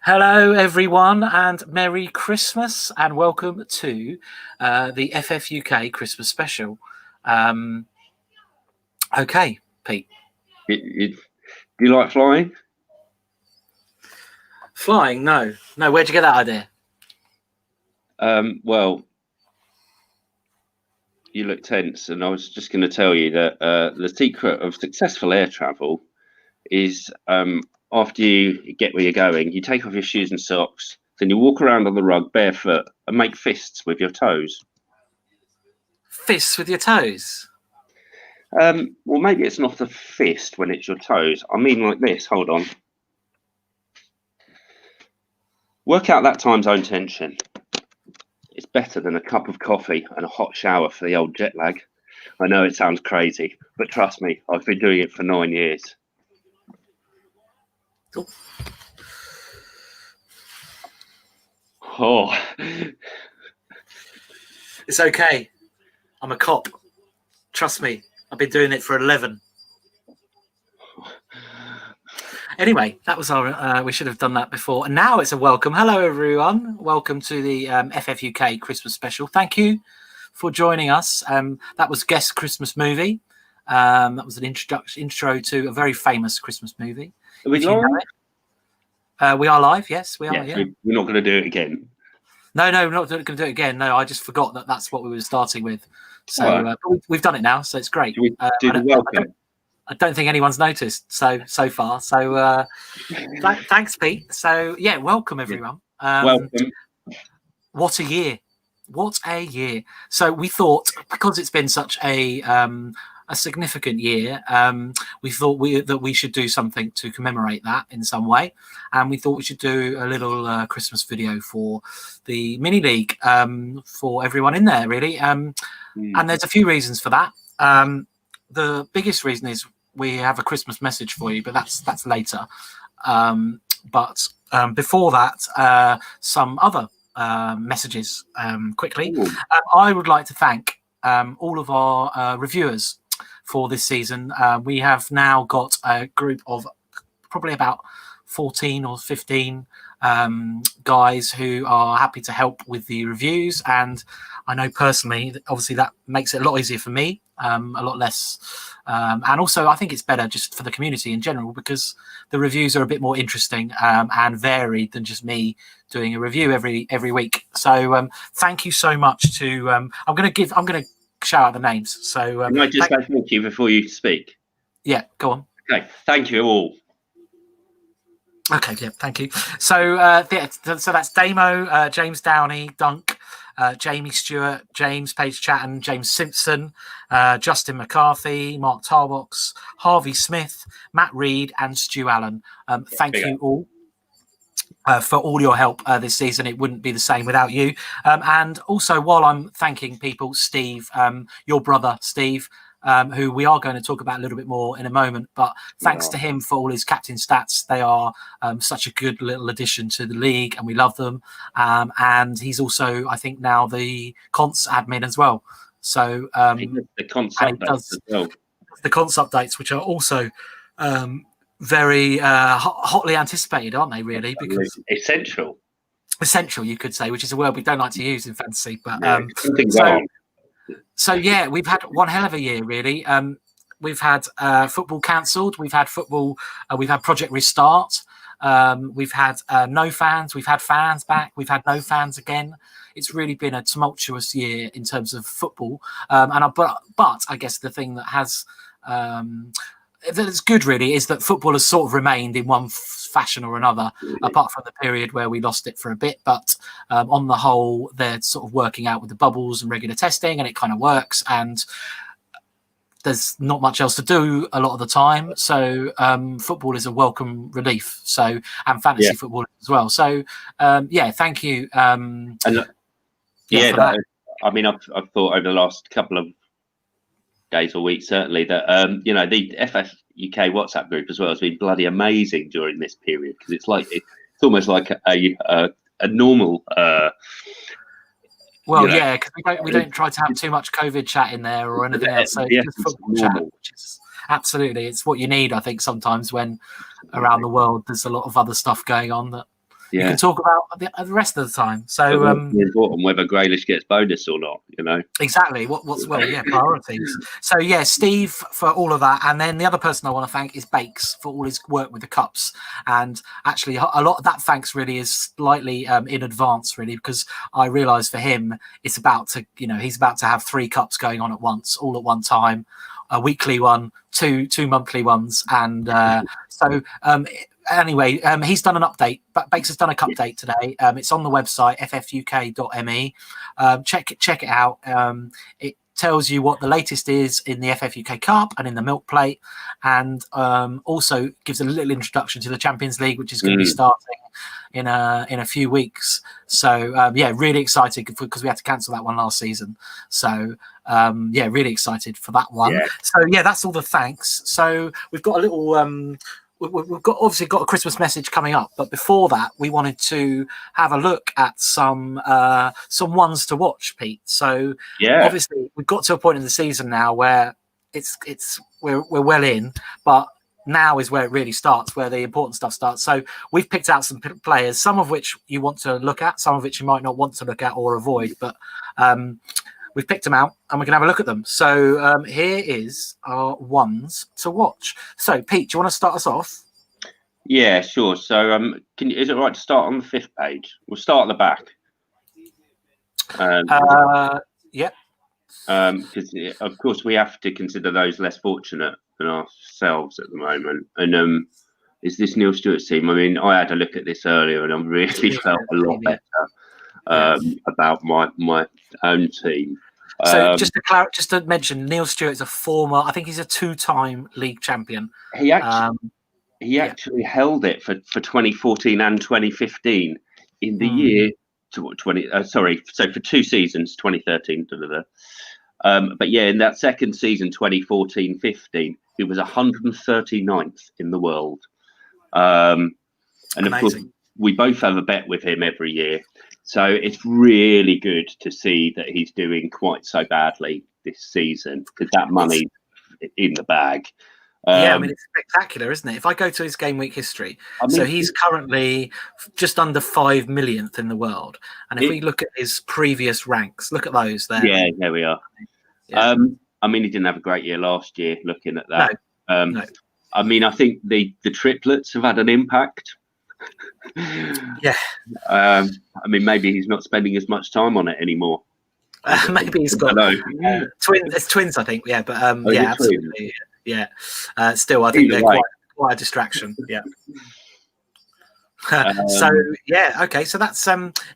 Hello, everyone, and Merry Christmas, and welcome to the FFUK Christmas special. Okay, Pete. Do you like flying? Flying? No. Where'd you get that idea? Well, you look tense, and I was just going to tell you that the secret of successful air travel is after you get where you're going, you take off your shoes and socks, then you walk around on the rug barefoot and make fists with your toes. Fists with your toes? Well, maybe it's not a fist when it's your toes. I mean like this. Hold on. Work out that time zone tension. It's better than a cup of coffee and a hot shower for the old jet lag. I know it sounds crazy, but trust me, I've been doing it for 9 years. Oh. It's okay. I'm a cop. Trust me, I've been doing it for 11. Anyway, that was our. We should have done that before. And now it's a welcome. Hello, everyone. Welcome to the FFUK Christmas special. Thank you for joining us. That was Guess Christmas Movie. That was an intro to a very famous Christmas movie. Are we live? We are live. Yes, we are. Yeah. We're not going to do it again. No, we're not going to do it again. No, I just forgot that that's what we were starting with. So we've done it now, so it's great. Do we do the welcome? I don't think anyone's noticed so far. So thanks, Pete. So yeah, welcome everyone. Welcome. What a year! What a year! So we thought, because it's been such a significant year, we thought that we should do something to commemorate that in some way, and we thought we should do a little Christmas video for the mini league for everyone in there, really. And there's a few reasons for that. The biggest reason is we have a Christmas message for you, but that's later. But before that, some other messages quickly. I would like to thank all of our reviewers for this season. We have now got a group of probably about 14 or 15 guys who are happy to help with the reviews, and I know personally, obviously, that makes it a lot easier for me, a lot less, and also I think it's better just for the community in general, because the reviews are a bit more interesting and varied than just me doing a review every week. So thank you so much to I'm going to shout out the names. So can I just say thank you before you speak? Yeah, go on. Okay, thank you all. Okay, yeah, thank you. So so that's Damo, James Downey, Dunk, Jamie Stewart, James Page Chatton, James Simpson, Justin McCarthy, Mark Tarbox, Harvey Smith, Matt Reed, and Stu Allen. Thank you all for all your help this season. It wouldn't be the same without you. And also, while I'm thanking people, Steve, your brother, Steve, who we are going to talk about a little bit more in a moment, but thanks to him for all his captain stats. They are such a good little addition to the league, and we love them. And he's also, I think, now the Conts admin as well. So the Conts updates as well. The Conts updates, which are also very hotly anticipated, aren't they? Really, because essential, you could say, which is a word we don't like to use in fantasy, but So yeah, we've had one hell of a year, really. We've had football cancelled. We've had football. We've had Project Restart. We've had no fans. We've had fans back. We've had no fans again. It's really been a tumultuous year in terms of football. But I guess the thing that has that's good, really, is that football has sort of remained in one fashion or another, apart from the period where we lost it for a bit. But on the whole, they're sort of working out with the bubbles and regular testing, and it kind of works. And there's not much else to do a lot of the time. So football is a welcome relief. So, and fantasy football as well. So thank you. I mean, I've thought over the last couple of days or weeks, certainly, that the FFUK WhatsApp group as well has been bloody amazing during this period, because it's almost like a normal. Because we don't try to have too much COVID chat in there or anything else. So just football chat, which is absolutely, it's what you need, I think, sometimes when around the world there's a lot of other stuff going on that You can talk about the rest of the time. So important whether Grealish gets bonus or not, you know. Exactly. What's priorities. So yeah, Steve for all of that, and then the other person I want to thank is Bakes for all his work with the cups. And actually, a lot of that thanks really is slightly in advance, really, because I realise for him it's about to, he's about to have 3 cups going on at once, all at one time, a weekly one, two monthly ones, and anyway, he's done an update. But Bakes has done a cup date today. It's on the website ffuk.me. Check it out. It tells you what the latest is in the FFUK Cup and in the milk plate, and also gives a little introduction to the Champions League, which is going to be starting in a few weeks. So really excited because we had to cancel that one last season. So really excited for that one. Yeah. So that's all the thanks. So we've got a little. We've obviously got a Christmas message coming up, but before that, we wanted to have a look at some ones to watch, Pete. So obviously, we've got to a point in the season now where we're well in, but now is where it really starts, where the important stuff starts. So we've picked out some players, some of which you want to look at, some of which you might not want to look at or avoid, but we've picked them out and we can have a look at them. So here is our ones to watch. So Pete, do you want to start us off? Yeah, sure. So is it right to start on the 5th page? We'll start at the back. Yeah. Because of course we have to consider those less fortunate than ourselves at the moment. And is this Neil Stewart's team? I mean, I had a look at this earlier and I really felt a lot better about my own team. So just to mention, Neil Stewart's a former, I think he's a 2-time league champion. He actually held it for 2014 and 2015 in the year so for 2 seasons, 2013. But in that second season, 2014-15, he was 139th in the world. And amazing. Of course, we both have a bet with him every year. So it's really good to see that he's doing quite so badly this season because that money's in the bag. I mean, it's spectacular, isn't it? If I go to his game week history, so he's currently just under 5 millionth in the world. And if we look at his previous ranks, look at those there. Yeah, there we are. Yeah. I mean, he didn't have a great year last year looking at that. No. I mean, I think the triplets have had an impact. Yeah. I mean, maybe he's not spending as much time on it anymore. Maybe he's got twins. It's twins, I think. Yeah, but absolutely. Twins? Yeah. Still, I think they're quite a distraction. Yeah. Okay. So that's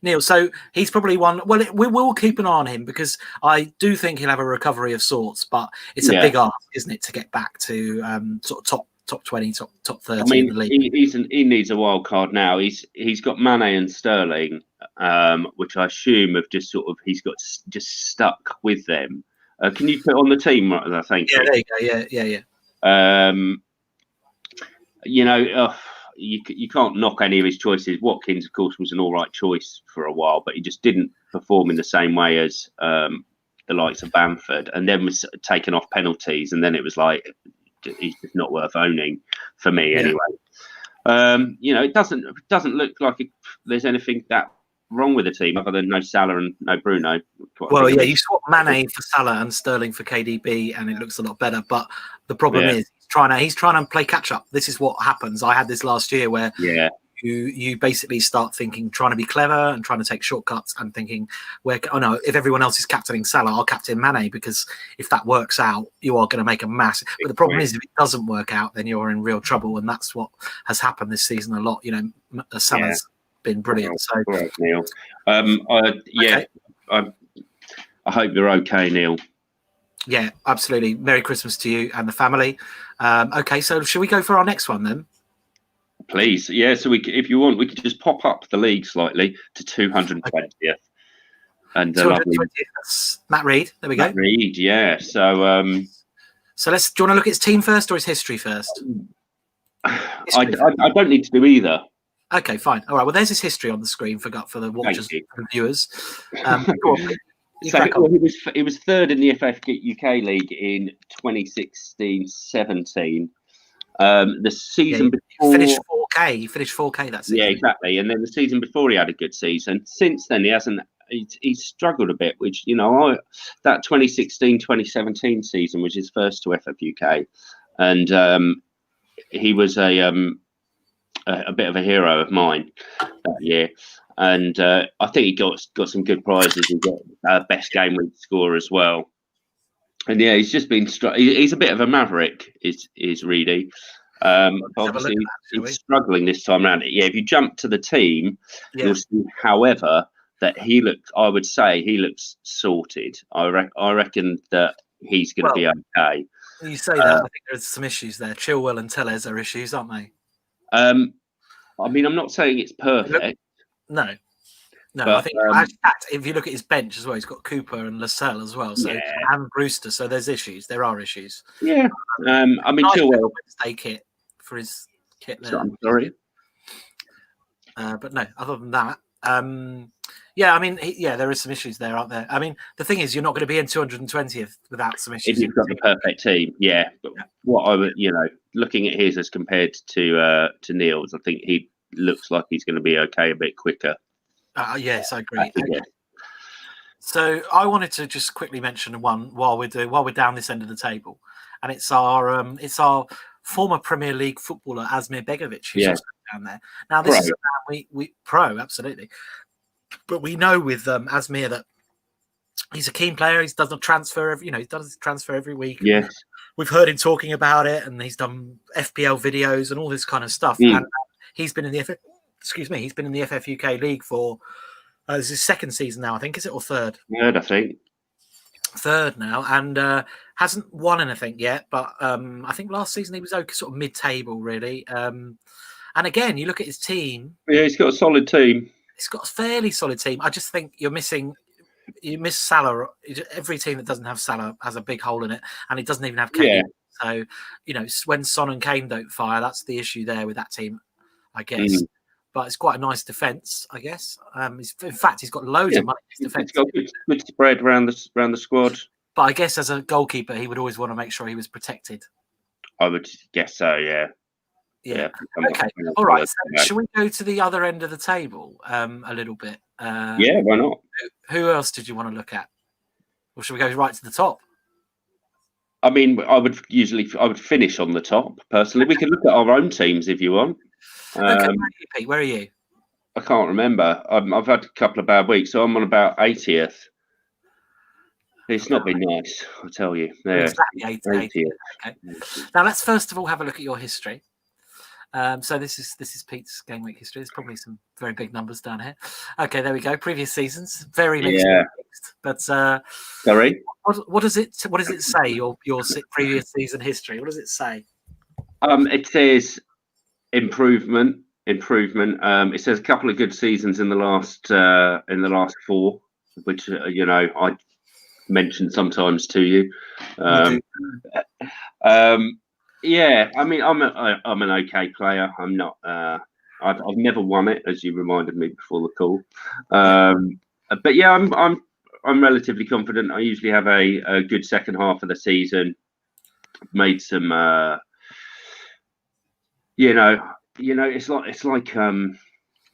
Neil. So he's probably one. Well, we will keep an eye on him because I do think he'll have a recovery of sorts. But it's a big ask, isn't it, to get back to sort of top 20, top 30 in the league. He needs a wild card now. He's got Mane and Sterling, which I assume have just he's got just stuck with them. Can you put on the team? I think. Yeah, there you go. Yeah. You can't knock any of his choices. Watkins, of course, was an all right choice for a while, but he just didn't perform in the same way as the likes of Bamford, and then was taken off penalties, and then it was like he's just not worth owning for me anyway. It doesn't look like there's anything that wrong with the team other than no Salah and no Bruno. Well, you swap Mane for Salah and Sterling for KDB, and it looks a lot better. But the problem is he's trying to play catch up. This is what happens. I had this last year where you basically start trying to be clever and trying to take shortcuts and thinking, if everyone else is captaining Salah, I'll captain Mane, because if that works out, you are going to make a massive. But the problem is, if it doesn't work out, then you're in real trouble, and that's what has happened this season a lot. Salah's been brilliant. So, Neil. Okay. I hope you're okay, Neil. Yeah, absolutely. Merry Christmas to you and the family. Okay, so should we go for our next one then? Please, yeah. So if you want, we could just pop up the league slightly to 220th. Okay. And 220th. Matt Reed. There we go. Matt Reed, yeah. So, do you want to look at his team first or his history first? I don't need to do either. Okay, fine. All right. Well, there's his history on the screen for the watchers and viewers. He was third in the FFUK League in 2016-17. The season before, finished 4K. He finished 4K that season. yeah, exactly. And then the season before, he had a good season. Since then, he hasn't. He's struggled a bit. Which that 2016-2017 season was his first to FFUK, and he was a bit of a hero of mine that year. And I think he got some good prizes. He got best game week score as well. And yeah, he's just been. He's a bit of a maverick. Is Reedy. Obviously, he's struggling this time around. Yeah, if you jump to the team, you'll see, however, that he looks. I would say he looks sorted. I reckon that he's going to be okay. You say that. I think there's some issues there. Chilwell and Tellez are issues, aren't they? I mean, I'm not saying it's perfect. No. But, I think if you look at his bench as well, he's got Cooper and Lascelles as well, so and Brewster. So there's issues. There are issues. Yeah. I mean, Chilwell Wednesday kit for his kit there. I'm sorry. But no, other than that, yeah. I mean, there is some issues there, aren't there? I mean, the thing is, you're not going to be in 220th without some issues. If you've got the perfect team, yeah. But what I would, looking at his as compared to Neil's, I think he looks like he's going to be okay a bit quicker. Yes, I agree. Okay. So I wanted to just quickly mention one while we're down this end of the table, and it's our former Premier League footballer Asmir Begovic, who's also down there. Now this is a man we pro absolutely, but we know with Asmir that he's a keen player. He does not transfer he does transfer every week. Yes, we've heard him talking about it, and he's done FPL videos and all this kind of stuff. And he's been in the he's been in the FFUK League for this is his second season now, I think. Is it, or third? Third, I think. Third now, and hasn't won anything yet. But I think last season he was sort of mid-table, really. And again, you look at his team. Yeah, he's got a solid team. He's got a fairly solid team. I just think you miss Salah. Every team that doesn't have Salah has a big hole in it, and it doesn't even have Kane. So when Son and Kane don't fire, that's the issue there with that team, I guess. But it's quite a nice defence, I guess. In fact, he's got loads of money in his defence. He's got good spread around the squad. But I guess as a goalkeeper, he would always want to make sure he was protected. I would guess so, yeah. Yeah. Okay. All right. So shall we go to the other end of the table a little bit? Yeah, why not? Who else did you want to look at? Or should we go right to the top? I mean, I would finish on the top, personally. We can look at our own teams if you want. Okay, Pete, where are you? I can't remember. I've had a couple of bad weeks, so I'm on about 80th. It's not been nice, I'll tell you. Yeah, exactly 80th. Okay. Now let's first of all have a look at your history. So this is Pete's game week history. There's probably some very big numbers down here. Okay, there we go. Previous seasons, very mixed. But sorry. What does it say? Your previous season history. What does it say? It says improvement. It says a couple of good seasons in the last 4, which I mentioned sometimes to you. Yeah, I mean, I'm an okay player. I'm not. I've never won it, as you reminded me before the call. But yeah, I'm relatively confident. I usually have a good second half of the season. Made some.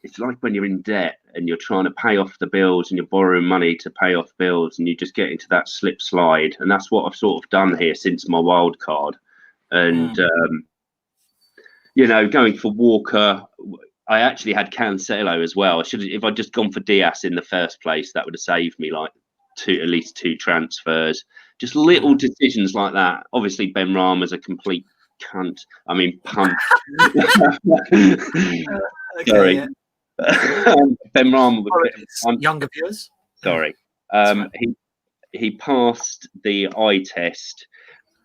It's like when you're in debt and you're trying to pay off the bills and you're borrowing money to pay off bills and you just get into that slip slide. And that's what I've sort of done here since my wild card. And, going for Walker, I actually had Cancelo as well. If I'd just gone for Diaz in the first place, that would have saved me like at least 2 transfers. Just little decisions like that. Obviously, Ben Rama's a complete cunt. I mean, punt. Sorry. Yeah. Ben Rama was younger viewers. Sorry. He passed the eye test.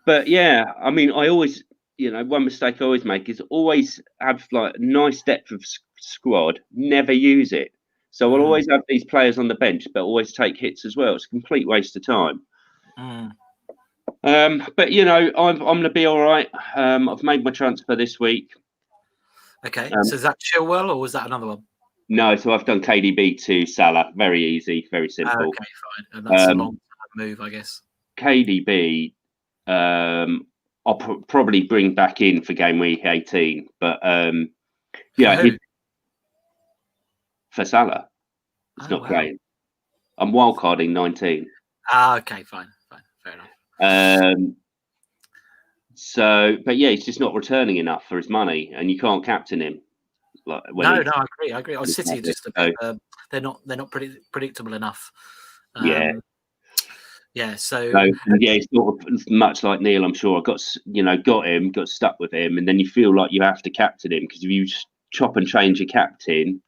But yeah, I mean, I always, one mistake I always make is always have like nice depth of squad, never use it. So I'll always have these players on the bench, but always take hits as well. It's a complete waste of time. But I'm going to be all right. I've made my transfer this week. Okay, so is that Chilwell or was that another one? No, so I've done KDB to Salah. Very easy, very simple. Okay, fine. And that's a long move, I guess. KDB, I I'll probably bring back in for game week 18. But yeah, for Salah, it's not great. I'm wildcarding 19. Okay, fine, fair enough. So, but yeah, he's just not returning enough for his money, and you can't captain him. Like I agree. Oh, City are just a bit, they're not predictable enough. Yeah, so it's not much like Neil. I'm sure I got stuck with him, and then you feel like you have to captain him because if you chop and change your captain,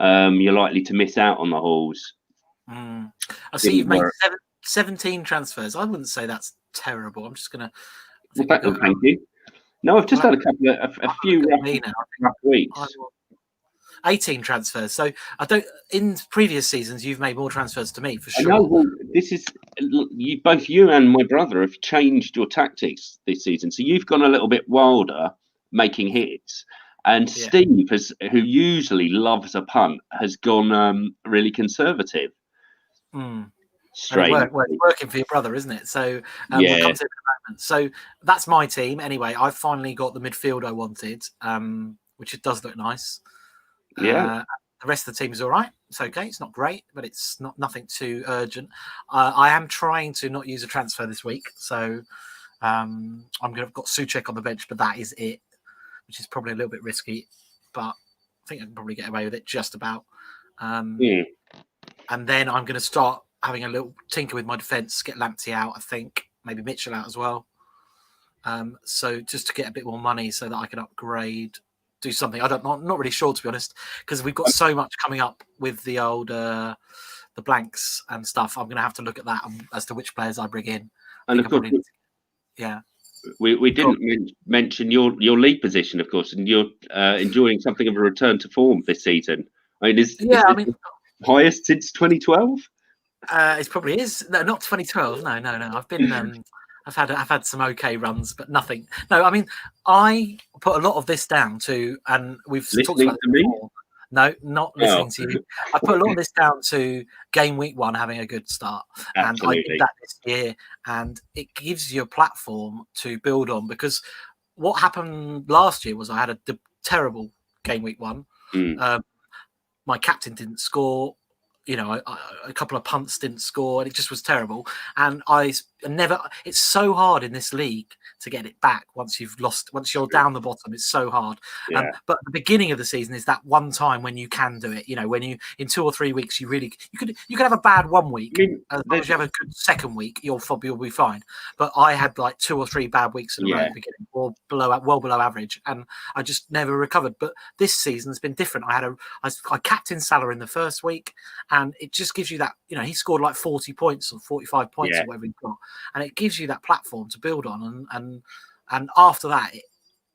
you're likely to miss out on the hauls. I see you've made 17 transfers. I wouldn't say that's terrible. I'm just gonna. Thank you. No, I've just had a few rough weeks. 18 transfers. So I don't. In previous seasons, you've made more transfers to me for sure. I know. Well, this is both you and my brother have changed your tactics this season. So you've gone a little bit wilder, making hits, and Steve who usually loves a punt, has gone really conservative. Straight. It's working for your brother, isn't it? So we'll come to it in a moment. So that's my team. Anyway, I finally got the midfield I wanted, which it does look nice. Yeah. The rest of the team is all right. It's okay. It's not great, but it's nothing too urgent. I am trying to not use a transfer this week, so I've got Souček on the bench, but that is it, which is probably a little bit risky, but I think I can probably get away with it just about. And then I'm going to start having a little tinker with my defence, get Lamptey out, I think, maybe Mitchell out as well. So just to get a bit more money so that I can upgrade, do something. I'm not really sure, to be honest, because we've got so much coming up with the old the blanks and stuff. I'm going to have to look at that as to which players I bring in. And of course, we didn't mention your league position, of course, and you're enjoying something of a return to form this season. I mean, is the highest since 2012? It probably is. No, not 2012. No. I've been. I've had some okay runs, but nothing. No, I mean, I put a lot of this down to, and we've talked about it before. No, not listening to you. I put a lot of this down to game week 1 having a good start. Absolutely. And I did that this year, and it gives you a platform to build on, because what happened last year was I had a terrible game week 1. My captain didn't score. A couple of punts didn't score, and it just was terrible. And it's so hard in this league to get it back once you're down the bottom. It's so hard. But the beginning of the season is that one time when you can do it. When you, in 2 or 3 weeks, you could have a bad 1 week. As long as you have a good second week, you'll be fine. But I had like 2 or 3 bad weeks in a row at the beginning, or well below average, and I just never recovered. But this season has been different. I captained Salah in the first week, and it just gives you that, he scored like 40 points or 45 points or whatever he got. And it gives you that platform to build on. And after that,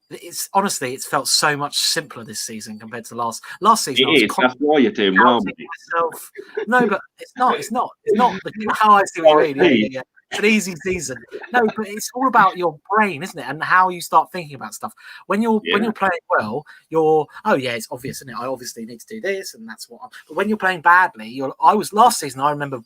it's honestly, it's felt so much simpler this season compared to last season. That's why you're doing well. No, but it's not how I see what you mean. Yeah. It's an easy season. No, but it's all about your brain, isn't it? And how you start thinking about stuff. When you're playing well, it's obvious, isn't it? I obviously need to do this, and that's what. But when you're playing badly, last season. I remember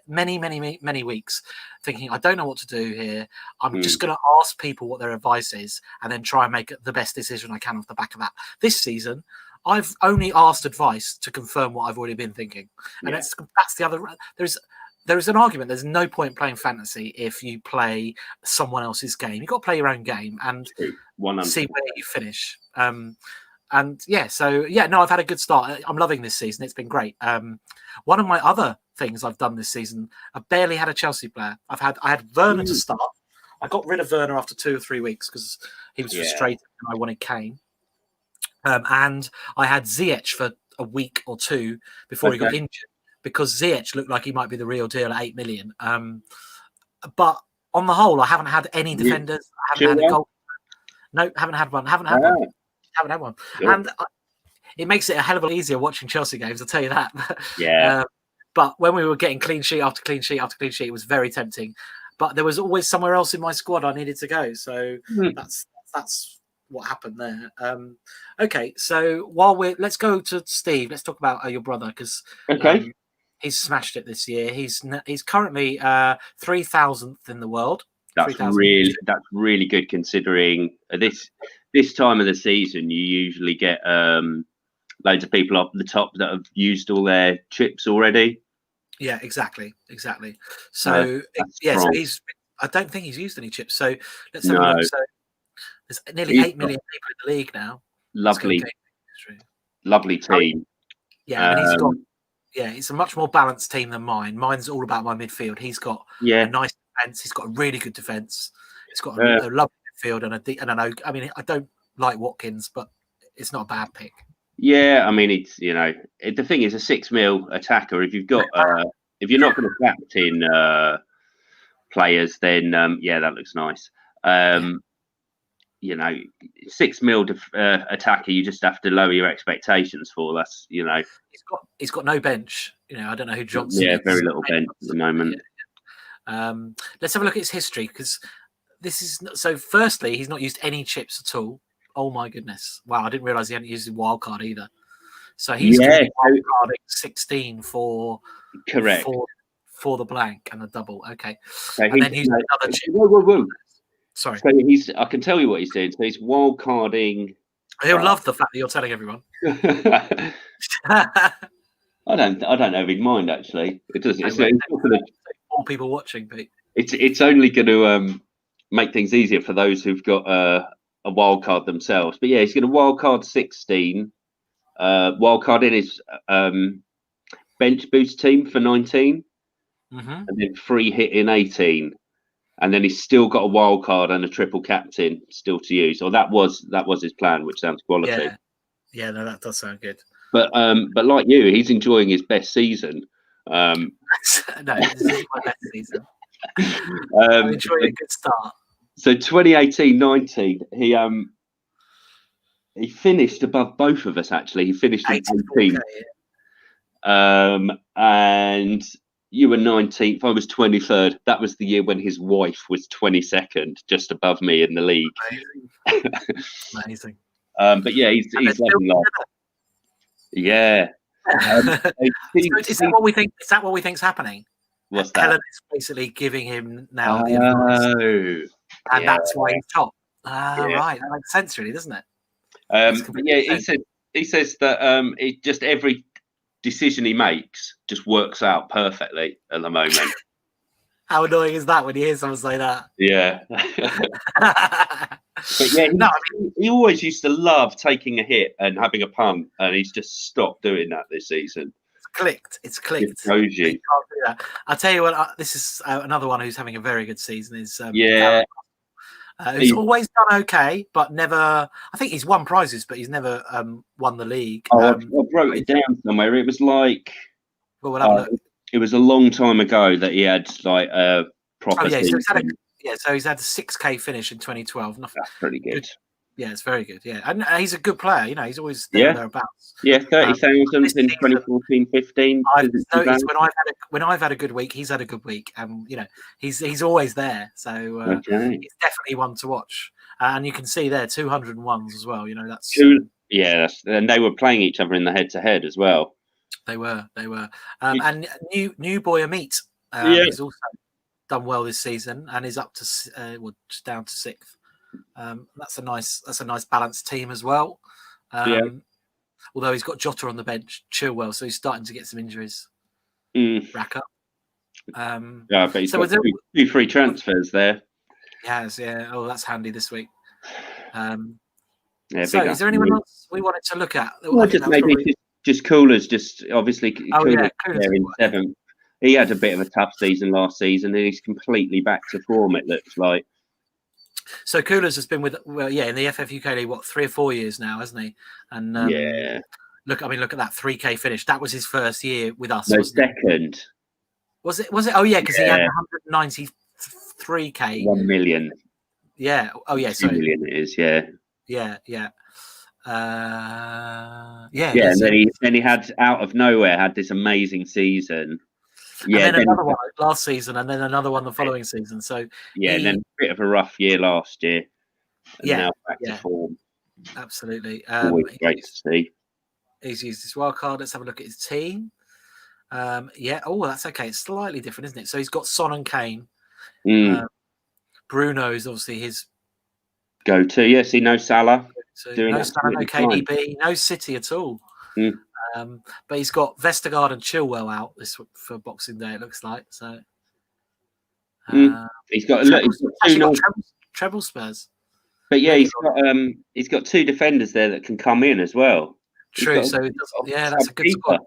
many weeks thinking, I don't know what to do here. I'm just going to ask people what their advice is, and then try and make the best decision I can off the back of that. This season, I've only asked advice to confirm what I've already been thinking, and that's the other. There is an argument. There's no point playing fantasy if you play someone else's game. You've got to play your own game and see where you finish. I've had a good start. I'm loving this season. It's been great. One of my other things I've done this season, I barely had a Chelsea player. I had Werner to start. I got rid of Werner after 2 or 3 weeks because he was frustrated and I wanted Kane. And I had Ziyech for a week or 2 before he got injured, because Ziyech looked like he might be the real deal at 8 million. But on the whole, I haven't had any defenders. I haven't had a goal. No, haven't had one. Haven't had one. Sure. And it makes it a hell of a lot easier watching Chelsea games, I'll tell you that. Yeah. But when we were getting clean sheet after clean sheet after clean sheet, it was very tempting. But there was always somewhere else in my squad I needed to go. So that's what happened there. Okay, so let's go to Steve. Let's talk about your brother, because he's smashed it this year. He's currently 3,000th in the world. That's really good considering this time of the season. You usually get loads of people up the top that have used all their chips already. Yeah, exactly. So so he's. I don't think he's used any chips. So let's have a look. So there's nearly 8 million people in the league now. Lovely team. Yeah, and he's got. Yeah, it's a much more balanced team than mine. Mine's all about my midfield. He's got a nice defense. He's got a really good defense. He's got a lovely midfield I mean, I don't like Watkins, but it's not a bad pick. Yeah, I mean, it's the thing is a 6 mil attacker. If you've got if you're not going to captain players, then that looks nice. 6 mil attacker, you just have to lower your expectations for. That's he's got no bench. I don't know who Johnson. Yeah, very little bench at the moment. Let's have a look at his history because this is so. Firstly, he's not used any chips at all. Oh my goodness! Wow, I didn't realize he hadn't used a wild card either. So he's wild carding 16 for correct for the blank and the double. Okay, so and then he's another chip. Whoa. Sorry. So I can tell you what he's doing. So he's wild carding. He'll love the fact that you're telling everyone. I don't know if he'd mind actually. It doesn't. It's not gonna, more people watching, Pete. It's only going to make things easier for those who've got a wild card themselves. But yeah, he's going to wild card 16. Wild card in his bench boost team for 19, and then free hit in 18. And then he's still got a wild card and a triple captain still to use. Or that was his plan, which sounds quality. Yeah, no, that does sound good. But like you, he's enjoying his best season. No, this is my best season. I'm enjoying a good start. So 2018-19, he finished above both of us. Actually, he finished in 18th. And you were 19th. I was 23rd. That was the year when his wife was 22nd, just above me in the league. Amazing. But yeah, he's loving life. Yeah. Is that what we think? Is that what we think's happening? What's that? Helen is basically giving him now the advice, and that's why he's top. Right, that makes sense, really, doesn't it? He says that it just every decision he makes just works out perfectly at the moment. How annoying is that when you hear someone say that? Yeah. But yeah, he always used to love taking a hit and having a punt, and he's just stopped doing that this season. It's clicked. It shows you. Can't do that. I'll tell you what. This is another one who's having a very good season. Is who's always done okay, but never. I think he's won prizes, but he's never won the league. I wrote it down somewhere. It was like. Well, we'll have a look. It was a long time ago that he had like a proper. So he's had a 6K finish in 2012. Nothing. That's pretty good. Yeah, it's very good. Yeah, and he's a good player. He's always thereabouts. Yeah, 30,000 in 2014-15. I've noticed when I've had a good week, he's had a good week, and he's always there. So he's definitely one to watch. And you can see there 201s as well. That's and they were playing each other in the head-to-head as well. They were, and new boy Amit has also done well this season and is up to just down to 6th. That's a nice balanced team as well. Although he's got Jota on the bench, Chilwell, so he's starting to get some injuries rack up. But he's got two free transfers there. He has, yeah. Oh, that's handy this week. So, is there anyone else we wanted to look at? Well, just Coolers, just obviously Coolers in 7th. He had a bit of a tough season last season, and he's completely back to form, it looks like. So Coolers has been in the FFUK League 3 or 4 years now, hasn't he? And look at that 3K finish. That was his first year with us. No, second. Was it? Oh yeah, because he had 193K. 1 million. Yeah. Oh yeah. 2 million it is. Yeah. Yeah. And then he had out of nowhere had this amazing season. Yeah, and then another one last season, and then another one the following season. So and then a bit of a rough year last year. And now back to form. Absolutely. Always great to see. He's used his wild card. Let's have a look at his team. Oh, that's okay. It's slightly different, isn't it? So he's got Son and Kane. Bruno's obviously his go-to. Yeah, see, no Salah. so Doing no Salah, no absolutely fine. KDB, no City at all. Mm. But he's got Vestergaard and Chilwell out this for Boxing Day. It looks like so. He's got Treble, he's got actually two got treble Spurs. but yeah, Maybe he's got two defenders there that can come in as well. true. So it does, yeah, that's a good squad.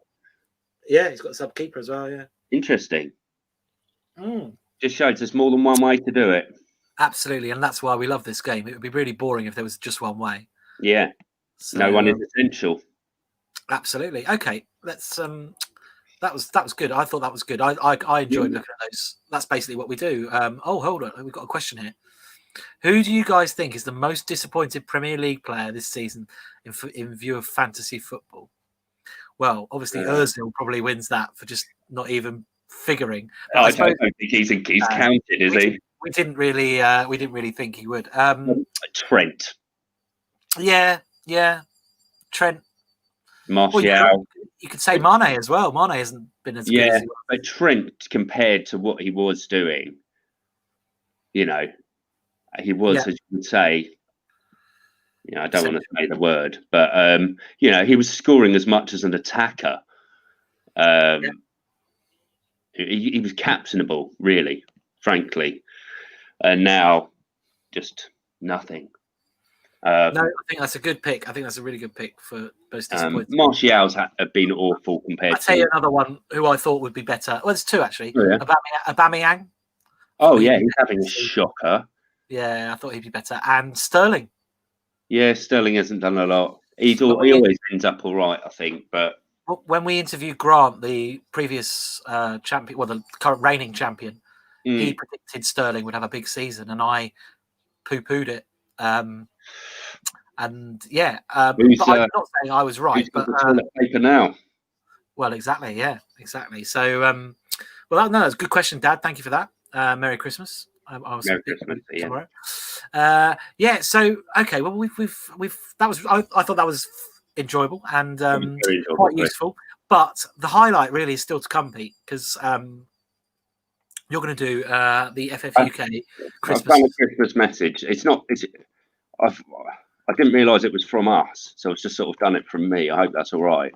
Yeah, he's got a sub keeper as well. Yeah, interesting. Just shows there's more than one way to do it. Absolutely, and that's why we love this game. It would be really boring if there was just one way. Yeah, so, no one is essential. Absolutely. Okay, let's. That was good. I thought that was good. I enjoyed looking at those. That's basically what we do. Oh, hold on, we've got a question here. Who do you guys think is the most disappointed Premier League player this season in view of fantasy football? Well, obviously Ozil probably wins that for just not even figuring. But I don't think he's counted, is he? We didn't really think he would. Trent. Yeah, Trent. Martial. Well, you could say Mane as well. Mane hasn't been as good as he was. But Trent, compared to what he was doing, he was, as you would say, I don't want to say the word, but he was scoring as much as an attacker. He was captainable, really, frankly, and now just nothing. No, I think that's a good pick. I think that's a really good pick for most disappointing. Martial's have been awful compared. I'll tell you another one who I thought would be better. Well, there's two actually. Oh, yeah. Aubameyang. Oh yeah, he's having a shocker. Yeah, I thought he'd be better. And Sterling. Yeah, Sterling hasn't done a lot. He always ends up all right, I think. But when we interviewed Grant, the previous champion, well, the current reigning champion, he predicted Sterling would have a big season, and I poo-pooed it. And yeah, but I'm not saying I was right. But toilet paper now. Well, exactly. Yeah, exactly. So, well, no, that's a good question, Dad. Thank you for that. Merry Christmas. Merry Christmas. Tomorrow. Yeah. So, okay. Well, we've that was. I thought that was enjoyable and quite useful. But the highlight really is still to come, Pete, because you're going to do the FFUK Christmas. I've done a Christmas message. It's not. I didn't realise it was from us, so it's just sort of done it from me. I hope that's all right.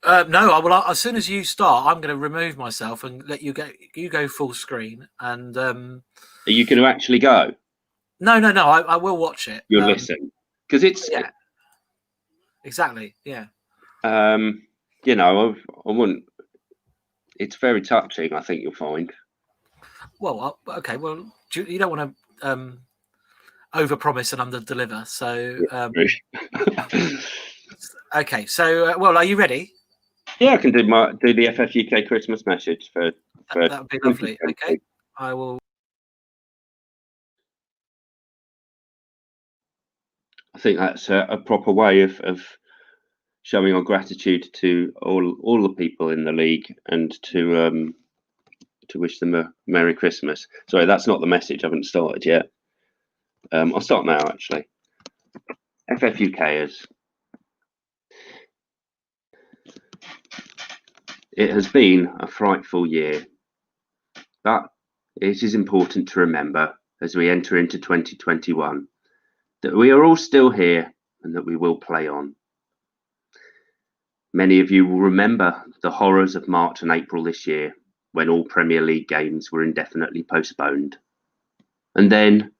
No, well, as soon as you start, I'm going to remove myself and let you go. You go full screen, and are you going to actually go? No. I will watch it. You'll listen because it's exactly. Yeah. I wouldn't. It's very touching. I think you'll find. Well, okay. Well, you don't want to overpromise and underdeliver. So, okay. So, well, are you ready? Yeah, I can do the FFUK Christmas message for that would be lovely. Okay, I will. I think that's a proper way of showing our gratitude to all the people in the league and to wish them a Merry Christmas. Sorry, that's not the message. I haven't started yet. I'll start now, actually. FFUKers. It has been a frightful year, but it is important to remember as we enter into 2021 that we are all still here and that we will play on. Many of you will remember the horrors of March and April this year when all Premier League games were indefinitely postponed. And then,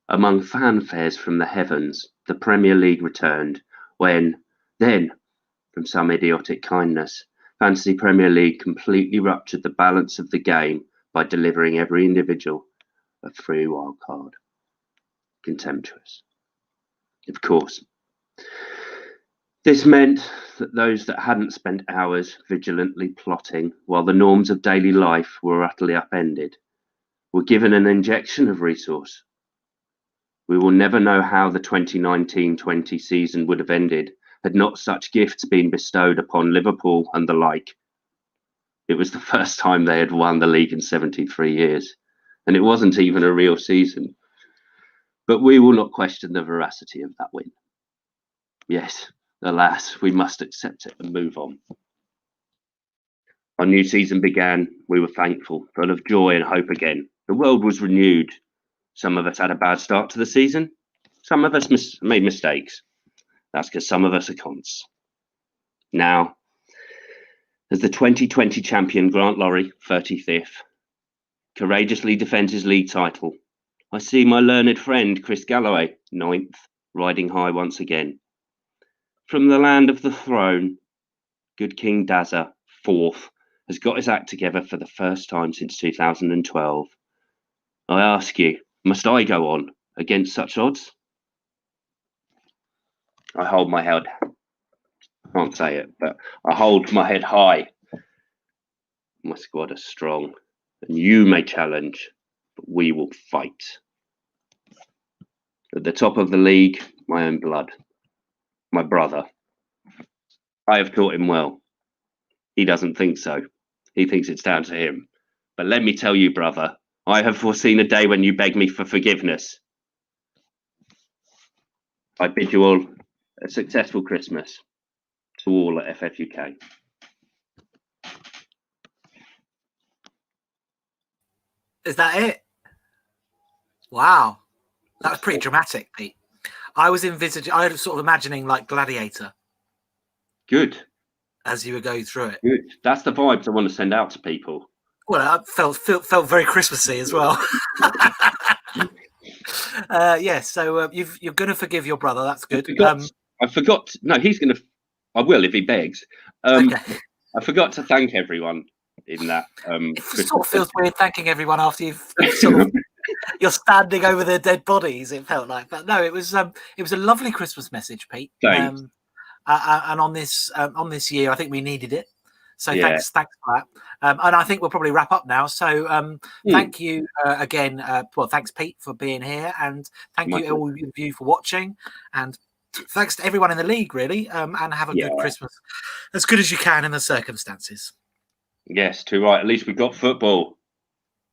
among fanfares from the heavens, the Premier League returned when, from some idiotic kindness, Fantasy Premier League completely ruptured the balance of the game by delivering every individual a free wild card. Contemptuous. Of course. This meant that those that hadn't spent hours vigilantly plotting while the norms of daily life were utterly upended were given an injection of resource. We will never know how the 2019-20 season would have ended had not such gifts been bestowed upon Liverpool and the like. It was the first time they had won the league in 73 years, and it wasn't even a real season. But we will not question the veracity of that win. Yes, alas, we must accept it and move on. Our new season began. We were thankful, full of joy and hope again. The world was renewed. Some of us had a bad start to the season. Some of us made mistakes. That's because some of us are cons. Now, as the 2020 champion Grant Laurie, 35th, courageously defends his league title, I see my learned friend Chris Galloway, 9th, riding high once again. From the land of the throne, good King Dazza, 4th, has got his act together for the first time since 2012. I ask you, must I go on against such odds? I hold my head. I can't say it, but I hold my head high. My squad are strong, and you may challenge, but we will fight. At the top of the league, my own blood, my brother. I have taught him well. He doesn't think so. He thinks it's down to him. But let me tell you, brother, I have foreseen a day when you beg me for forgiveness. I bid you all a successful Christmas, to all at FFUK. Is that it? Wow. That was pretty dramatic, Pete. I was sort of imagining like Gladiator. Good. As you were going through it. Good. That's the vibes I want to send out to people. Well, it felt very Christmassy as well. So you're going to forgive your brother. That's good. I forgot. No, he's going to. I will if he begs. Okay. I forgot to thank everyone in that. It sort of feels weird thanking everyone after you're standing over their dead bodies. It felt like, but no, it was a lovely Christmas message, Pete. Thanks. And on this year, I think we needed it. So yeah. Thanks for that. And I think we'll probably wrap up now. So thank you again. Thanks, Pete, for being here, and thank you all of you for watching. And thanks to everyone in the league, really. And have a good Christmas, as good as you can in the circumstances. Yes, too right. At least we've got football.